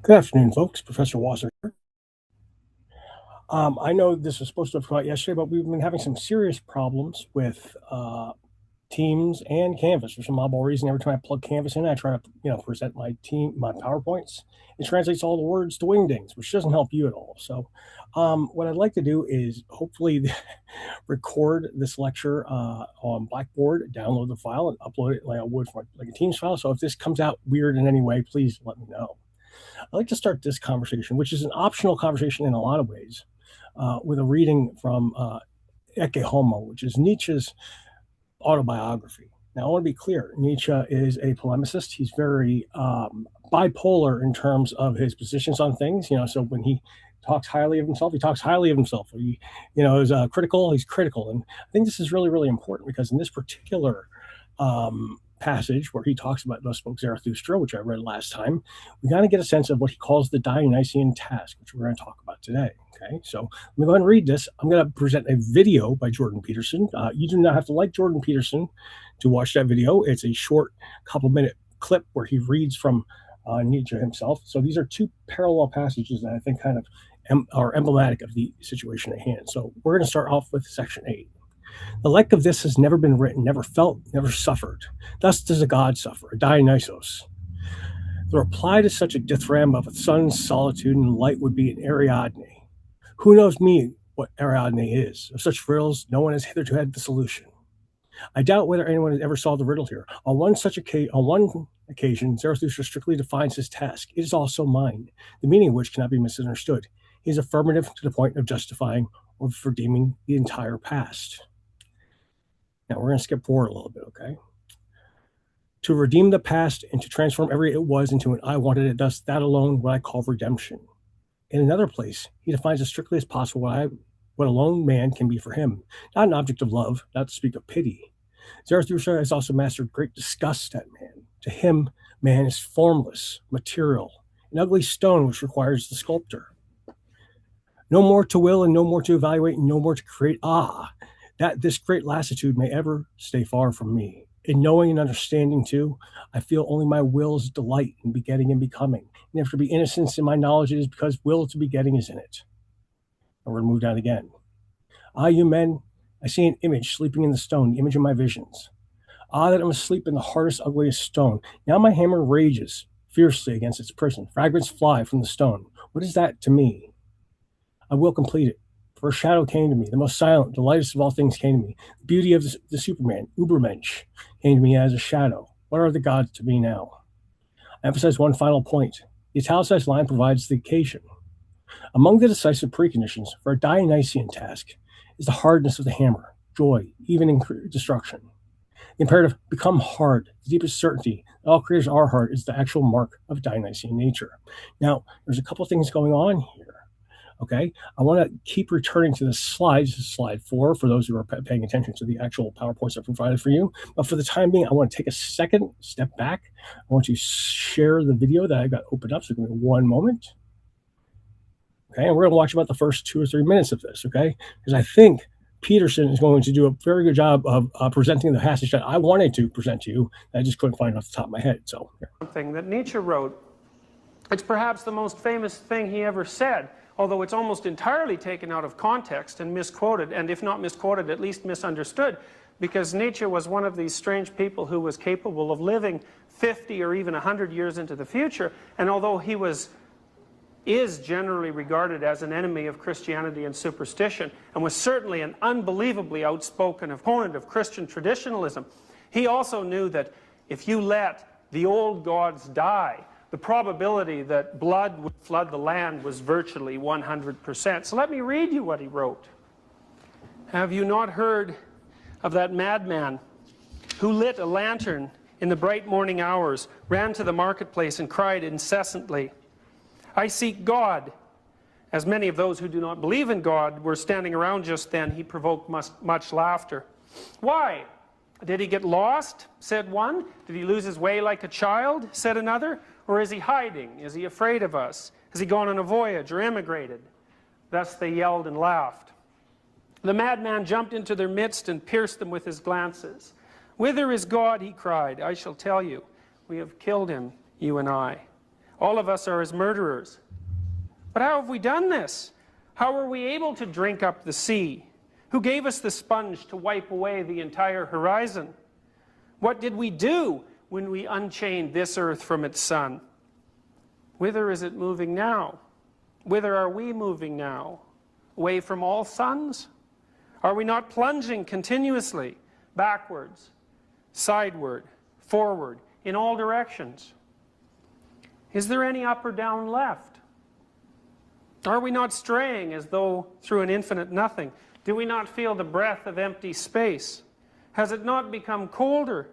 Good afternoon, folks. Professor Wasser here. I know this was supposed to have come out yesterday, but we've been having some serious problems with Teams and Canvas for some oddball reason. Every time I plug Canvas in, I try to present my PowerPoints. It translates all the words to wingdings, which doesn't help you at all. So, what I'd like to do is hopefully record this lecture on Blackboard, download the file, and upload it like I would for like a Teams file. So if this comes out weird in any way, please let me know. I'd like to start this conversation, which is an optional conversation in a lot of ways, with a reading from Ecce Homo, which is Nietzsche's autobiography. Now, I want to be clear. Nietzsche is a polemicist. He's very bipolar in terms of his positions on things. So when he talks highly of himself, he talks highly of himself. He, is critical. He's critical, and I think this is really, really important because in this particular passage where he talks about thus spoke Zarathustra, which I read last time, we got to get a sense of what he calls the Dionysian task, which we're going to talk about today. Okay, so let me go ahead and read this. I'm going to present a video by Jordan Peterson. You do not have to like Jordan Peterson to watch that video. It's a short couple-minute clip where he reads from Nietzsche himself. So these are two parallel passages that I think kind of are emblematic of the situation at hand. So we're going to start off with section 8. The like of this has never been written, never felt, never suffered. Thus does a god suffer, a Dionysos. The reply to such a dithyramb of a sun's solitude and light would be an Ariadne. Who knows me what Ariadne is? Of such riddles, no one has hitherto had the solution. I doubt whether anyone has ever solved the riddle here. On one occasion, Zarathustra strictly defines his task. It is also mine, the meaning of which cannot be misunderstood. He is affirmative to the point of justifying or of redeeming the entire past. Now, we're going to skip forward a little bit, okay? To redeem the past and to transform every it was into an I wanted it, thus that alone what I call redemption. In another place, he defines as strictly as possible what alone man can be for him, not an object of love, not to speak of pity. Zarathustra has also mastered great disgust at man. To him, man is formless, material, an ugly stone which requires the sculptor. No more to will and no more to evaluate and no more to create. That this great lassitude may ever stay far from me. In knowing and understanding, too, I feel only my will's delight in begetting and becoming. And if there be innocence in my knowledge, it is because will to begetting is in it. And we're going to move down again. You men, I see an image sleeping in the stone, the image of my visions. That it must sleep in the hardest, ugliest stone. Now my hammer rages fiercely against its prison. Fragments fly from the stone. What is that to me? I will complete it. For a shadow came to me, the most silent, the lightest of all things came to me. The beauty of the Superman, Ubermensch, came to me as a shadow. What are the gods to me now? I emphasize one final point. The italicized line provides the occasion. Among the decisive preconditions for a Dionysian task is the hardness of the hammer, joy, even in destruction. The imperative, become hard, the deepest certainty that all creators are hard is the actual mark of Dionysian nature. Now, there's a couple things going on here. Okay, I want to keep returning to the slides. This is slide 4 for those who are paying attention to the actual PowerPoints I've provided for you. But for the time being, I want to take a second step back. I want to share the video that I've got opened up. So give me one moment. Okay, and we're going to watch about the first 2 or 3 minutes of this. Okay, because I think Peterson is going to do a very good job of presenting the passage that I wanted to present to you. That I just couldn't find off the top of my head. So something that Nietzsche wrote. It's perhaps the most famous thing he ever said, although it's almost entirely taken out of context and misquoted, and if not misquoted, at least misunderstood, because Nietzsche was one of these strange people who was capable of living 50 or even 100 years into the future, and although he is generally regarded as an enemy of Christianity and superstition, and was certainly an unbelievably outspoken opponent of Christian traditionalism, he also knew that if you let the old gods die, the probability that blood would flood the land was virtually 100%. So let me read you what he wrote. Have you not heard of that madman who lit a lantern in the bright morning hours, ran to the marketplace and cried incessantly, I seek God. As many of those who do not believe in God were standing around just then, he provoked much laughter. Why? Did he get lost? Said one. Did he lose his way like a child? Said another. Or is he hiding? Is he afraid of us? Has he gone on a voyage or emigrated? Thus they yelled and laughed. The madman jumped into their midst and pierced them with his glances. Whither is God? He cried. I shall tell you. We have killed him, you and I. All of us are his murderers. But how have we done this? How were we able to drink up the sea? Who gave us the sponge to wipe away the entire horizon? What did we do when we unchained this earth from its sun? Whither is it moving now? Whither are we moving now? Away from all suns? Are we not plunging continuously, backwards, sideward, forward, in all directions? Is there any up or down left? Are we not straying as though through an infinite nothing? Do we not feel the breath of empty space? Has it not become colder?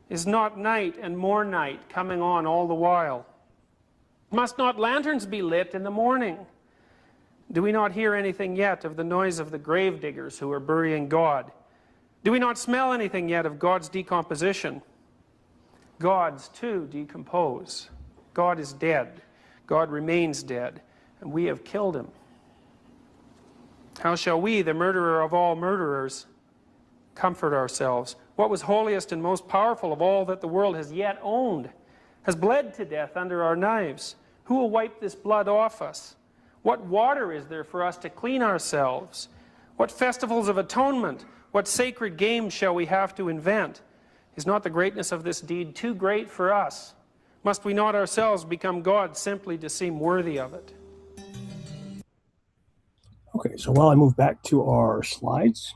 Is not night and more night coming on all the while? Must not lanterns be lit in the morning? Do we not hear anything yet of the noise of the grave diggers who are burying God? Do we not smell anything yet of God's decomposition? Gods, too, decompose. God is dead. God remains dead, and we have killed him. How shall we, the murderer of all murderers, comfort ourselves? What was holiest and most powerful of all that the world has yet owned has bled to death under our knives. Who will wipe this blood off us? What water is there for us to clean ourselves? What festivals of atonement, what sacred games shall we have to invent? Is not the greatness of this deed too great for us? Must we not ourselves become gods simply to seem worthy of it? Okay, so while I move back to our slides,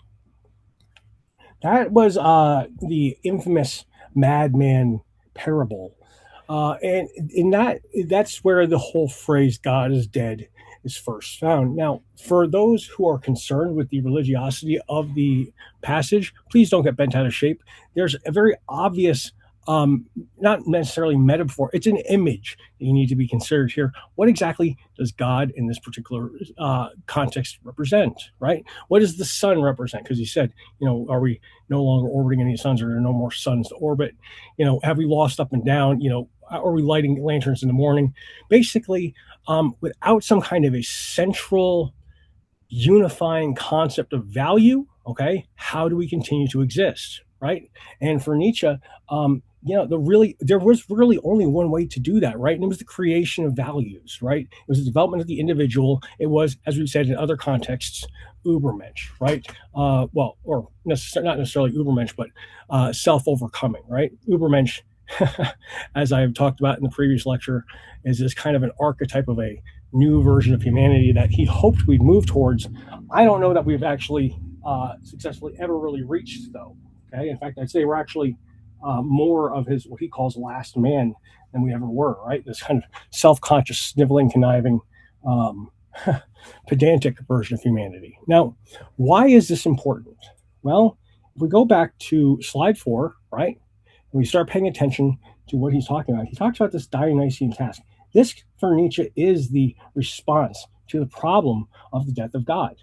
that was the infamous madman parable. And in that's where the whole phrase "God is dead" is first found. Now, for those who are concerned with the religiosity of the passage, please don't get bent out of shape. There's a very obvious, not necessarily metaphor, it's an image that you need to be considered here. What exactly does God in this particular context represent, right? What does the sun represent? Because he said, are we no longer orbiting any suns, or are there no more suns to orbit? Have we lost up and down? Are we lighting lanterns in the morning? Basically, without some kind of a central unifying concept of value, okay, how do we continue to exist, right? And for Nietzsche, there was really only one way to do that, right? And it was the creation of values, right? It was the development of the individual. It was, as we've said in other contexts, Ubermensch, right? Or not necessarily Ubermensch, but self-overcoming, right? Ubermensch, as I've talked about in the previous lecture, is this kind of an archetype of a new version of humanity that he hoped we'd move towards. I don't know that we've actually successfully ever really reached, though. Okay, in fact, I'd say we're actually more of his, what he calls, last man than we ever were, right? This kind of self-conscious, sniveling, conniving, pedantic version of humanity. Now, why is this important? Well, if we go back to slide 4, right, and we start paying attention to what he's talking about, he talks about this Dionysian task. This, for Nietzsche, is the response to the problem of the death of God.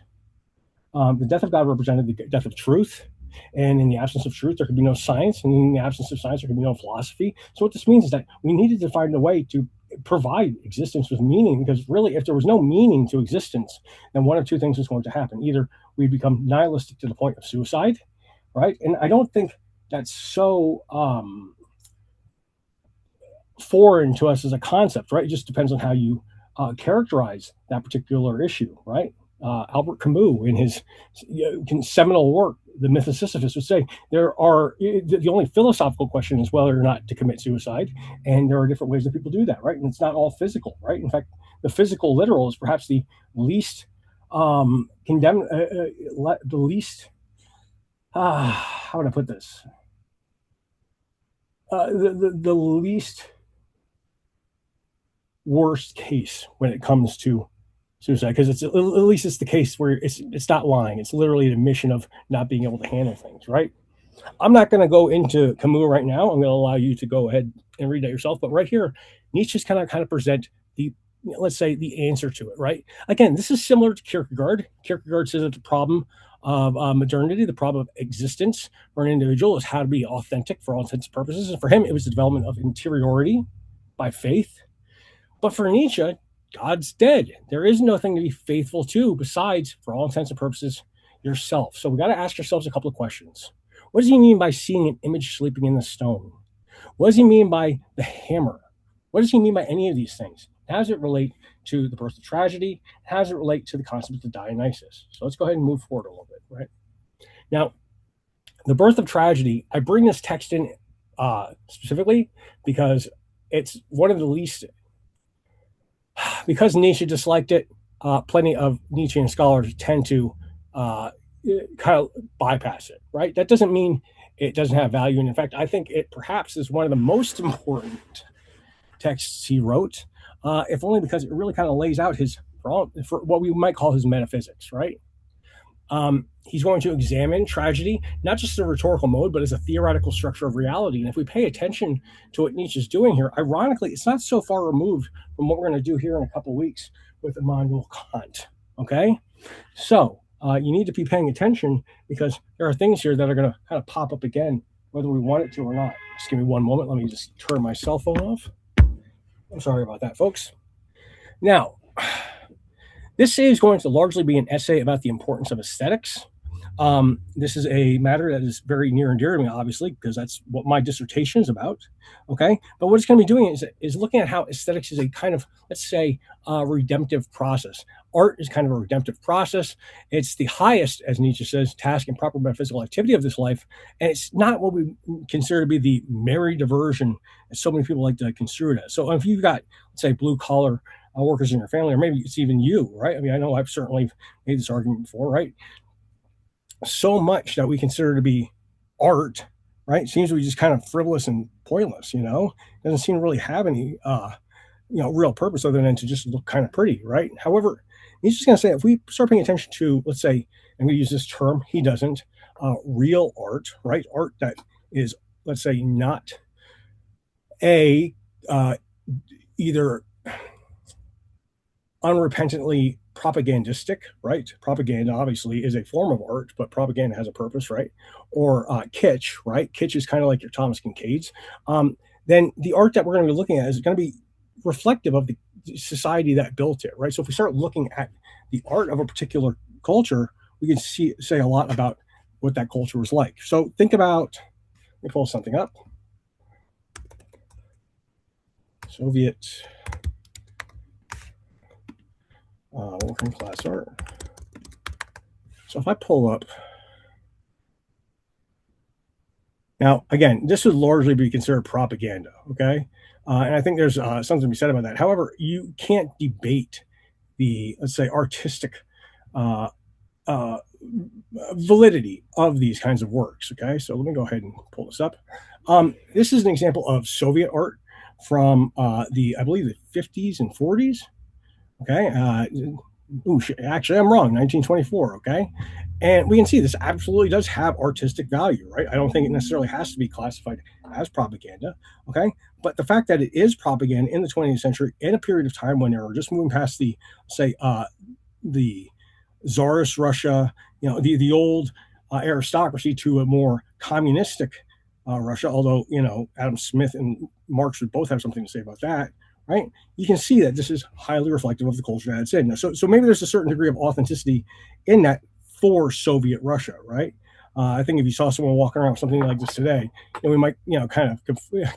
The death of God represented the death of truth, and in the absence of truth, there could be no science, and in the absence of science, there could be no philosophy. So what this means is that we needed to find a way to provide existence with meaning, because really, if there was no meaning to existence, then one of two things was going to happen. Either we'd become nihilistic to the point of suicide, right? And I don't think that's so foreign to us as a concept, right? It just depends on how you characterize that particular issue, right? Albert Camus, in his seminal work, The Myth of Sisyphus, would say the only philosophical question is whether or not to commit suicide, and there are different ways that people do that, right? And it's not all physical, right? In fact, the physical literal is perhaps the least condemned, the least, how would I put this? The least worst case when it comes to suicide, because it's at least it's the case where it's not lying. It's literally an admission of not being able to handle things, right? I'm not going to go into Camus right now. I'm going to allow you to go ahead and read that yourself. But right here, Nietzsche's kind of present let's say, the answer to it, right? Again, this is similar to Kierkegaard. Kierkegaard says that the problem of modernity, the problem of existence for an individual, is how to be authentic for all intents and purposes. And for him, it was the development of interiority by faith. But for Nietzsche, God's dead. There is nothing to be faithful to besides, for all intents and purposes, yourself. So we got to ask ourselves a couple of questions. What does he mean by seeing an image sleeping in the stone? What does he mean by the hammer? What does he mean by any of these things? How does it relate to the birth of tragedy? How does it relate to the concept of Dionysius? So let's go ahead and move forward a little bit, right? Now, the birth of tragedy, I bring this text in specifically because it's one of the least, because Nietzsche disliked it, plenty of Nietzschean scholars tend to kind of bypass it, right? That doesn't mean it doesn't have value. And in fact, I think it perhaps is one of the most important texts he wrote, if only because it really kind of lays out his, for what we might call his metaphysics, right? He's going to examine tragedy, not just in a rhetorical mode, but as a theoretical structure of reality. And if we pay attention to what Nietzsche's doing here, ironically, it's not so far removed from what we're going to do here in a couple of weeks with Immanuel Kant. Okay? So you need to be paying attention because there are things here that are going to kind of pop up again, whether we want it to or not. Just give me one moment. Let me just turn my cell phone off. I'm sorry about that, folks. Now, this is going to largely be an essay about the importance of aesthetics. This is a matter that is very near and dear to me, obviously, because that's what my dissertation is about. Okay. But what it's going to be doing is looking at how aesthetics is a kind of, let's say, redemptive process. Art is kind of a redemptive process. It's the highest, as Nietzsche says, task and proper metaphysical activity of this life. And it's not what we consider to be the merry diversion, as so many people like to construe it as. So if you've got, let's say, blue collar workers in your family, or maybe it's even you, right? I mean, I know I've certainly made this argument before, right? So much that we consider to be art, right, seems to be just kind of frivolous and pointless. It doesn't seem to really have any, real purpose other than to just look kind of pretty, right? However, he's just going to say if we start paying attention to, let's say, and we use this term, he doesn't, real art, right? Art that is, let's say, not a either unrepentantly propagandistic, right? Propaganda obviously is a form of art, but propaganda has a purpose, right? Or kitsch, right? Kitsch is kind of like your Thomas Kincaid's. Then the art that we're going to be looking at is going to be reflective of the society that built it, right? So if we start looking at the art of a particular culture, we can say a lot about what that culture was like. So think about, let me pull something up. Soviet working class art. So if I pull up, now again, this would largely be considered propaganda, okay? And I think there's something to be said about that. However, you can't debate the, let's say, artistic uh, uh, validity of these kinds of works, okay? So let me go ahead and pull this up. This is an example of Soviet art from I believe, the 50s and 40s, okay? Actually, I'm wrong, 1924, okay? And we can see this absolutely does have artistic value, right? I don't think it necessarily has to be classified as propaganda, okay? But the fact that it is propaganda in the 20th century in a period of time when they were just moving past the, say, the Tsarist Russia, the old aristocracy to a more communistic Russia, although, Adam Smith and Marx would both have something to say about that, right? You can see that this is highly reflective of the culture that it's in. Now, so maybe there's a certain degree of authenticity in that for Soviet Russia, right? I think if you saw someone walking around with something like this today, we might, kind of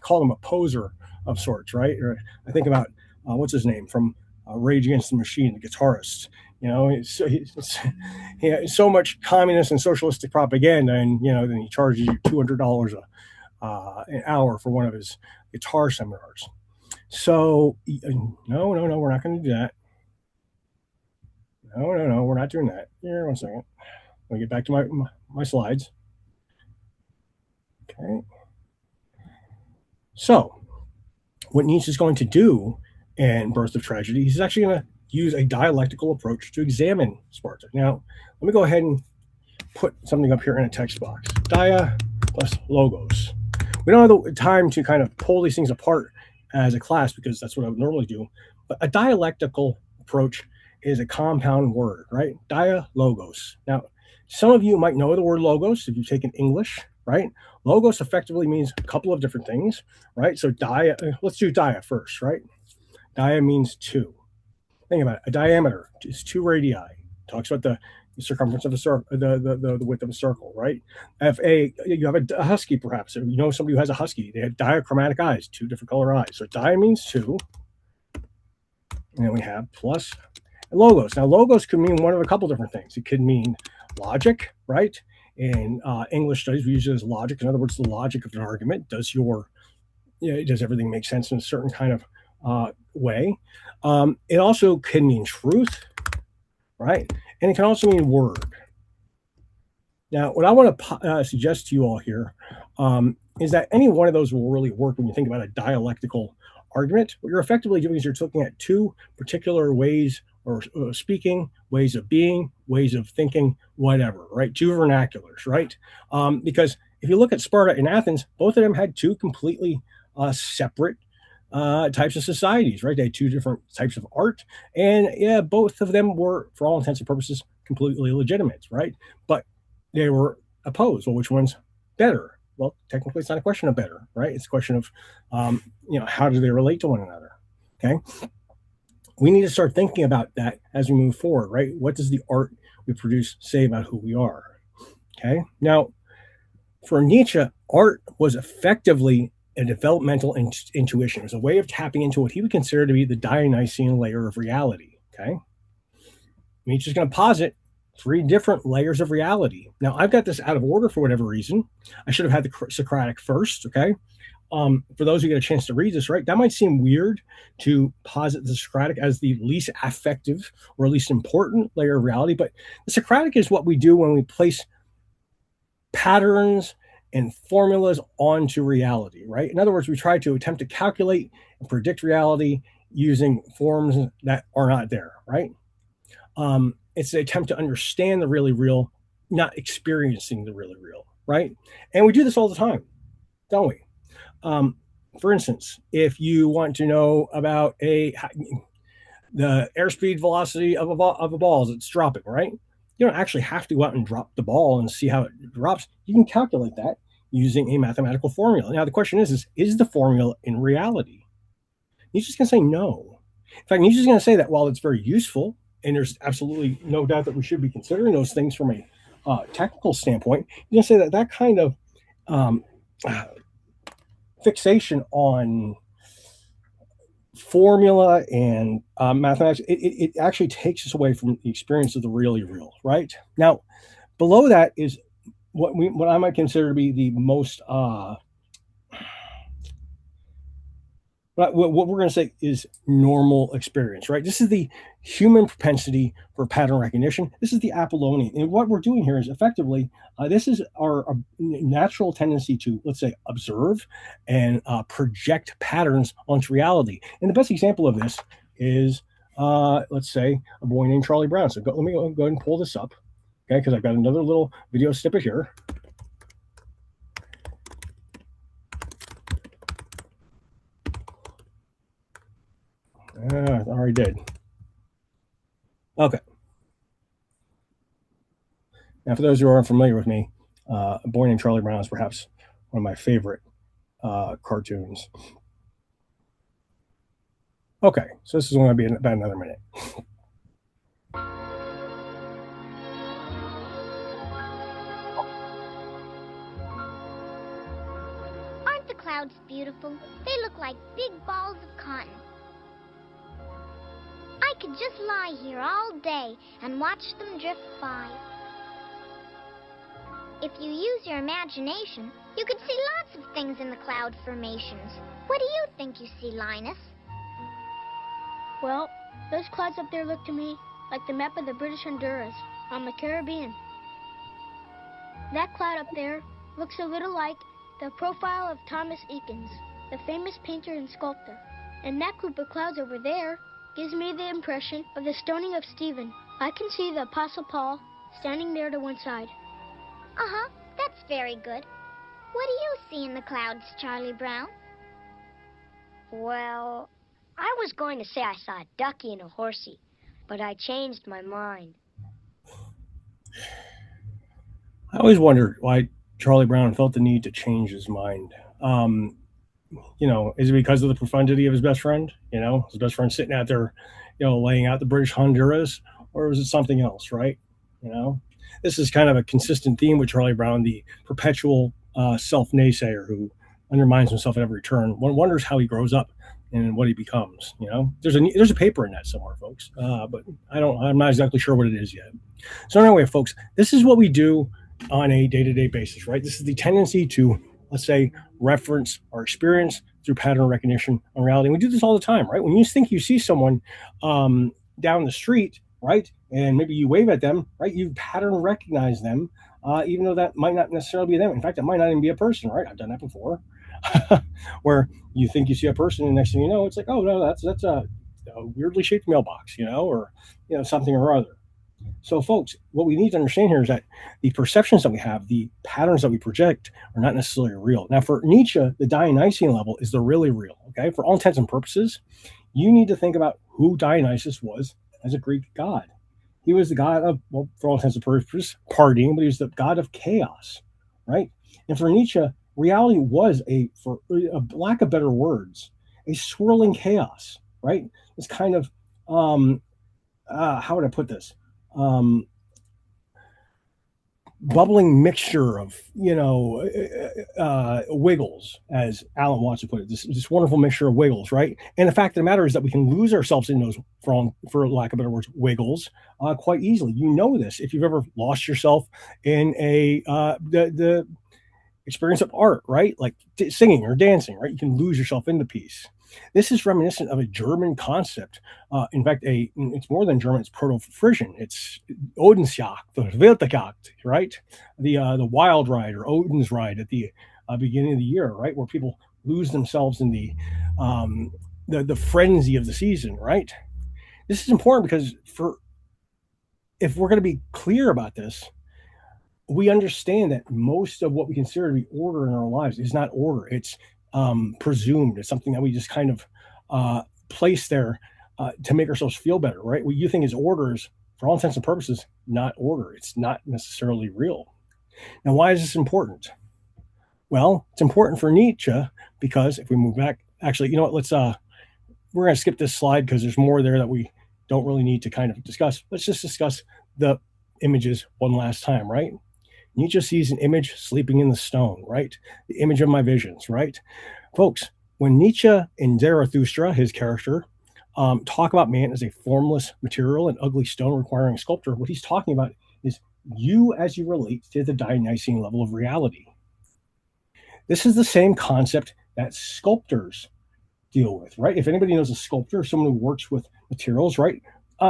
call them a poser of sorts, right? Or I think about what's his name from Rage Against the Machine, the guitarist. It's so much communist and socialistic propaganda, and then he charges you $200 an hour for one of his guitar seminars. So no, we're not going to do that. No, we're not doing that. Here, 1 second. Let me get back to my slides. Okay. So, what Nietzsche is going to do in Birth of Tragedy, he's actually going to use a dialectical approach to examine Sparta. Now, let me go ahead and put something up here in a text box. Dia plus logos. We don't have the time to kind of pull these things apart as a class because that's what I would normally do. But a dialectical approach is a compound word, right? Dia logos. Now, some of you might know the word logos if you've taken English, right? Logos effectively means a couple of different things, right? So dia, let's do dia first, right? Dia means two. Think about it. A diameter is 2 radii. Talks about the circumference of a circle, the width of a circle, right? If you have a husky, perhaps, or you know somebody who has a husky, they have diachromatic eyes, two different color eyes. So di means two, and then we have plus logos. Now, logos could mean one of a couple different things. It could mean logic, right? In English studies, we use it as logic. In other words, the logic of an argument. Does everything make sense in a certain kind of way? It also can mean truth, right? And it can also mean word. Now, what I want to suggest to you all here is that any one of those will really work when you think about a dialectical argument. What you're effectively doing is you're looking at two particular ways or speaking, ways of being, ways of thinking, whatever, right? Two vernaculars, right? Because if you look at Sparta and Athens, both of them had two completely separate types of societies, right? They had two different types of art, and yeah, both of them were, for all intents and purposes, completely legitimate, right? But they were opposed. Well, which one's better? Well, technically, it's not a question of better, right? It's a question of, how do they relate to one another? Okay. We need to start thinking about that as we move forward, right? What does the art we produce say about who we are? Okay. Now, for Nietzsche, art was effectively a developmental intuition. It was a way of tapping into what he would consider to be the Dionysian layer of reality. Okay. Nietzsche's going to posit three different layers of reality. Now, I've got this out of order for whatever reason. I should have had the Socratic first, okay? For those who get a chance to read this, right, that might seem weird to posit the Socratic as the least affective or least important layer of reality, but the Socratic is what we do when we place patterns and formulas onto reality, right? In other words, we try to attempt to calculate and predict reality using forms that are not there, right? It's an attempt to understand the really real, not experiencing the really real, right? And we do this all the time, don't we? For instance, if you want to know about the airspeed velocity of a ball as it's dropping, right? You don't actually have to go out and drop the ball and see how it drops. You can calculate that using a mathematical formula. Now, the question is the formula in reality? Nietzsche's going to say no. In fact, Nietzsche's going to say that while it's very useful, and there's absolutely no doubt that we should be considering those things from a technical standpoint, he's going to say that that kind of fixation on formula and mathematics, it actually takes us away from the experience of the really real, right? Now, below that is what I might consider to be the most what we're going to say is normal experience, right? This is the human propensity for pattern recognition. This is the Apollonian. And what we're doing here is effectively, this is our natural tendency to, let's say, observe and project patterns onto reality. And the best example of this is, let's say, a boy named Charlie Brown. So let me go ahead and pull this up, okay? Because I've got another little video snippet here. I already did. Okay. Now, for those who aren't familiar with me, A Boy Named Charlie Brown is perhaps one of my favorite cartoons. Okay, so this is going to be about another minute. Aren't the clouds beautiful? They look like big balls of cotton. I could just lie here all day and watch them drift by. If you use your imagination, you could see lots of things in the cloud formations. What do you think you see, Linus? Well, those clouds up there look to me like the map of the British Honduras on the Caribbean. That cloud up there looks a little like the profile of Thomas Eakins, the famous painter and sculptor. And that group of clouds over there gives me the impression of the stoning of Stephen. I can see the Apostle Paul standing there to one side. Uh-huh, that's very good. What do you see in the clouds, Charlie Brown? Well, I was going to say I saw a ducky and a horsey, but I changed my mind. I always wondered why Charlie Brown felt the need to change his mind. Is it because of the profundity of his best friend? His best friend sitting out there, laying out the British Honduras, or was it something else, right? You know, this is kind of a consistent theme with Charlie Brown, the perpetual self naysayer who undermines himself at every turn. One wonders how he grows up and what he becomes. You know, there's a paper in that somewhere, folks, but I'm not exactly sure what it is yet. So anyway, folks, this is what we do on a day-to-day basis, right? This is the tendency to, let's say, reference our experience through pattern recognition on reality. And we do this all the time, right? When you think you see someone down the street, right, and maybe you wave at them, right, you pattern recognize them, even though that might not necessarily be them. In fact, it might not even be a person, right? I've done that before, where you think you see a person, and next thing you know, it's like, oh no, that's a weirdly shaped mailbox, or something or other. So, folks, what we need to understand here is that the perceptions that we have, the patterns that we project, are not necessarily real. Now, for Nietzsche, the Dionysian level is the really real. Okay, for all intents and purposes, you need to think about who Dionysus was as a Greek god. He was the god of, well, for all intents and purposes, partying, but he was the god of chaos, right? And for Nietzsche, reality was for a lack of better words, a swirling chaos, right? This kind of, how would I put this? Bubbling mixture of wiggles, as Alan Watts would put it, this wonderful mixture of wiggles, right? And the fact of the matter is that we can lose ourselves in those, for lack of better words, wiggles, quite easily. You know this if you've ever lost yourself in the experience of art, right? Like singing or dancing, right? You can lose yourself in the piece. This is reminiscent of a German concept. In fact, it's more than German; it's Proto-Frisian. It's Odensjagd, the Wildjagd, right? The wild ride or Odin's ride at the beginning of the year, right, where people lose themselves in the frenzy of the season, right? This is important because if we're going to be clear about this, we understand that most of what we consider to be order in our lives is not order. It's presumed. It's something that we just kind of place there to make ourselves feel better, right? What you think is order is, for all intents and purposes, not order. It's not necessarily real. Now, why is this important? Well, it's important for Nietzsche because if we move back, actually, you know what? We're going to skip this slide because there's more there that we don't really need to kind of discuss. Let's just discuss the images one last time, right? Nietzsche sees an image sleeping in the stone, right? The image of my visions, right? Folks, when Nietzsche and Zarathustra, his character, talk about man as a formless material and ugly stone requiring sculpture, what he's talking about is you as you relate to the Dionysian level of reality. This is the same concept that sculptors deal with, right? If anybody knows a sculptor, someone who works with materials, right?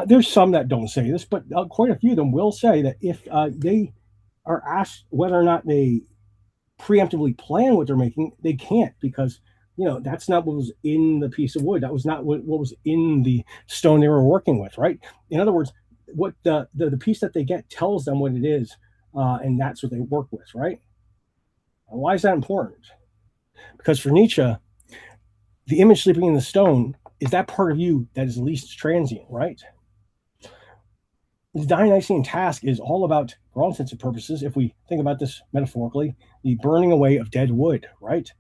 There's some that don't say this, but quite a few of them will say that if they are asked whether or not they preemptively plan what they're making, they can't because that's not what was in the piece of wood. That was not what was in the stone they were working with, right? In other words, what the piece that they get tells them what it is, and that's what they work with, right? And why is that important? Because for Nietzsche, the image sleeping in the stone is that part of you that is least transient, right? The Dionysian task is all about, for all intents and purposes, if we think about this metaphorically, the burning away of dead wood, right?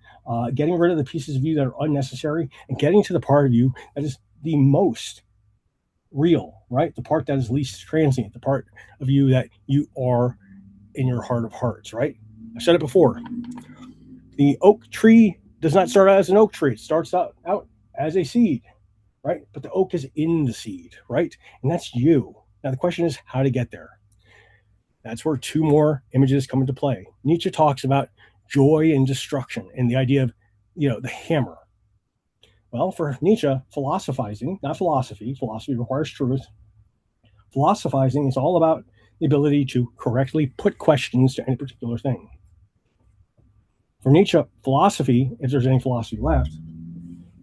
Getting rid of the pieces of you that are unnecessary and getting to the part of you that is the most real, right? The part that is least transient, the part of you that you are in your heart of hearts, right? I've said it before. The oak tree does not start out as an oak tree. It starts out as a seed, right? But the oak is in the seed, right? And that's you. Now, the question is how to get there. That's where two more images come into play. Nietzsche talks about joy and destruction and the idea of, the hammer. Well, for Nietzsche, philosophizing, not philosophy requires truth. Philosophizing is all about the ability to correctly put questions to any particular thing. For Nietzsche, philosophy, if there's any philosophy left,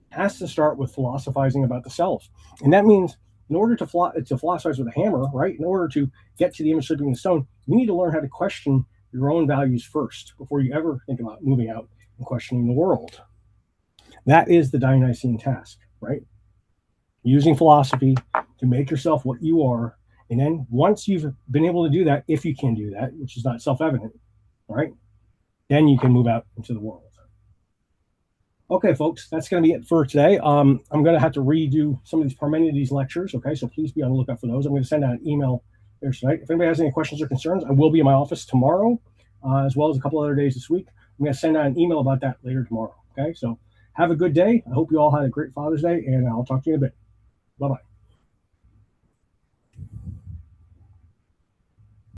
has to start with philosophizing about the self. And that means in order to philosophize with a hammer, right, in order to get to the image sleeping in the stone, you need to learn how to question your own values first before you ever think about moving out and questioning the world. That is the Dionysian task, right? Using philosophy to make yourself what you are. And then once you've been able to do that, if you can do that, which is not self-evident, right, then you can move out into the world. Okay, folks, that's going to be it for today. I'm going to have to redo some of these Parmenides lectures, okay? So please be on the lookout for those. I'm going to send out an email there tonight. If anybody has any questions or concerns, I will be in my office tomorrow, as well as a couple other days this week. I'm going to send out an email about that later tomorrow. Okay, so have a good day. I hope you all had a great Father's Day, and I'll talk to you in a bit. Bye bye.